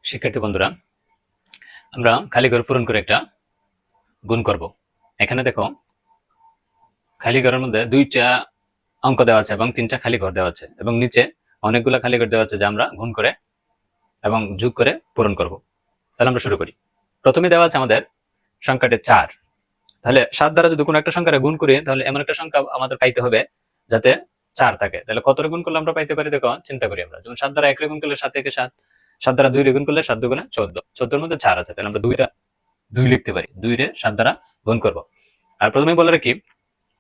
শিক্ষার্থী বন্ধুরা, আমরা খালি ঘর পূরণ করে একটা গুণ করব। এখানে দেখো, খালি ঘরের মধ্যে 2টা অঙ্ক দেওয়া আছে এবং 3টা খালি ঘর দেওয়া আছে এবং নিচে অনেকগুলো খালি ঘর দেওয়া আছে যা আমরা গুণ করে এবং যোগ করে পূরণ করব। তাহলে আমরা শুরু করি। প্রথমে দেওয়া আছে আমাদের সংখ্যাটি 4। তাহলে 7 দ্বারা যদি কোনো একটা সংখ্যারে গুণ করি, তাহলে এমন একটা সংখ্যা আমাদের পাইতে হবে যাতে 4 থাকে। তাহলে কত রে গুণ করলে আমরা পাইতে পারি? দেখো, চিন্তা করি আমরা। যেমন 7 দ্বারা 1 রে গুণ করলে 7 × 7, 7 দ্বারা 2 রে গুণ করলে 7 × 2 = 14, 14 এর মধ্যে 4 আছে, তাহলে আমরা 2 লিখতে পারি। 2 রে 7 দ্বারা গুণ করব। আর প্রথমেই বলে রাখি,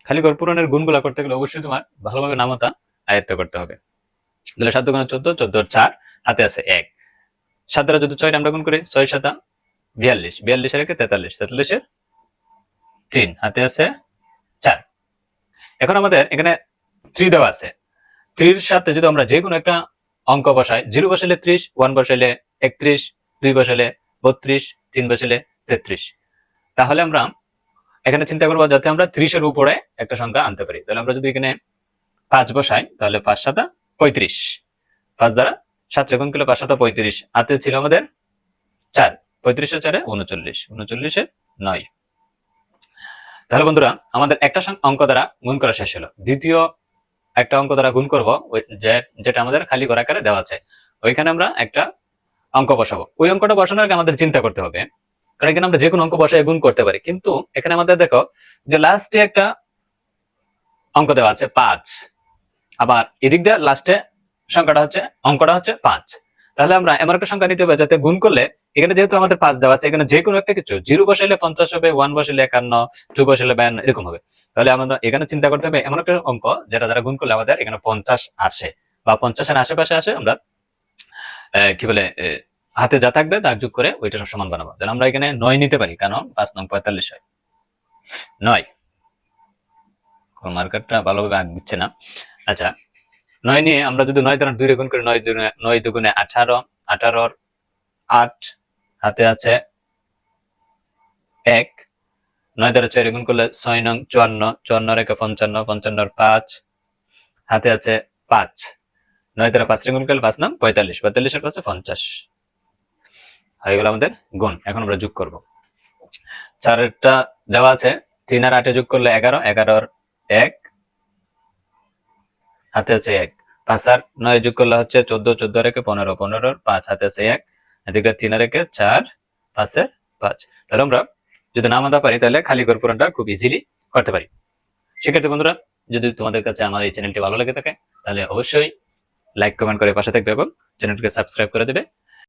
খালি ঘর পূরণের গুণগুলা করতে গেলে অবশ্যই তোমার ভালোভাবে নামতা আয়ত্ত করতে হবে। তাহলে 7 × 2 = 14, 14 × 4 হাতে আছে 1। 7 দ্বারা যদি 6 আমরা গুণ করি, 6 × 7 = 42, 42 এর 43, 43 এর 3 হাতে আছে 4। এখন আমাদের এখানে 3 দেওয়া আছে। 3 এর সাথে যদি আমরা যে কোনো একটা অঙ্ক বসাই, 0 বসাইলে 30, 1 বসাইলে 31, 2 বসাইলে 32, 3 বসাইলে 33, তাহলে আমরা এখানে চিন্তা করবো যাতে আমরা 30 এর উপরে একটা সংখ্যা আনতে পারি। তাহলে আমরা যদি এখানে 5 বসাই, তাহলে 5 × 7 = 35, 5 দ্বারা 7 রে গুণ করলে 5 × 7 = 35, হাতে ছিল আমাদের 4, 35 এর 4 = 39, 39 এর 9। তাহলে বন্ধুরা, আমাদের একটা অঙ্ক দ্বারা গুণ করা শেষ হলো। দ্বিতীয় একটা অঙ্ক দ্বারা গুণ করব, যেটা আমাদের খালি ঘর আকারে দেওয়া আছে। ওইখানে আমরা একটা অঙ্ক বসাবো। ওই অঙ্কটা বসানোর আগে আমাদের চিন্তা করতে হবে, কারণ এখানে আমরা যে কোনো অঙ্ক বসায় গুণ করতে পারি, কিন্তু এখানে আমাদের দেখো যে লাস্টে একটা অঙ্ক দেওয়া আছে 5, আবার এদিক দিয়ে লাস্টে অঙ্কটা হচ্ছে 5। তাহলে আমরা এমন একটা সংখ্যা নিতে হবে যাতে গুণ করলে, এখানে যেহেতু আমাদের 5 দেওয়া আছে, এখানে যে কোনো একটা কিছু 0 বসাইলে 50 হবে, 1 বসাইলে 51, 2 বসাইলে 52, এরকম হবে। তাহলে আমরা এখানে চিন্তা করতে হবে এমন একটা অঙ্ক যেটা দ্বারা গুণ করলে আমাদের এখানে 50 আসে বা 50 এর আশেপাশে আসে। আমরা কি বলে, হাতে যা থাকবে তা যোগ করে ওইটা সমান বানাবো। যেন আমরা এখানে 9 নিতে পারি, কারণ 5 নং 45 হয় 9। কোন মার্কারটা ভালোভাবে আঁক দিচ্ছে না। আচ্ছা, 9 নিয়ে আমরা যদি 9 দ্বারা 2 রে গুণ করি, 9 2 × 18, 18 এর 8 হাতে আছে 1। 9 দ্বারা 4 রে গুণ করলে 6 নং 54, 54 এর 55, 55 এর 5 হাতে আছে 5। 9 দ্বারা 5 রে গুণ করলে 5 নং 45, 45 এর 5 = 50 হয়ে গেল আমাদের গুণ। এখন আমরা যোগ করব। 4 এরটা দেওয়া আছে, 3 আর 8 এ যোগ করলে 11, 11 এর 1 হাতে আছে 1। 5 আর 9 যোগ করলে হচ্ছে 14, 14 এর 15, 15 এর 5 হাতে আছে 1। এদিকে 3 আর 1 4, 5 এর 5। তাহলে আমরা যদি নাম আদা পারি, তাহলে খালি ঘর পূরণটা খুব ইজিলি করতে পারি। শিক্ষার্থী বন্ধুরা, যদি তোমাদের কাছে আমার এই চ্যানেলটি ভালো লেগে থাকে, তাহলে অবশ্যই লাইক কমেন্ট করে পাশে থাকবে এবং চ্যানেলটিকে সাবস্ক্রাইব করে দেবে।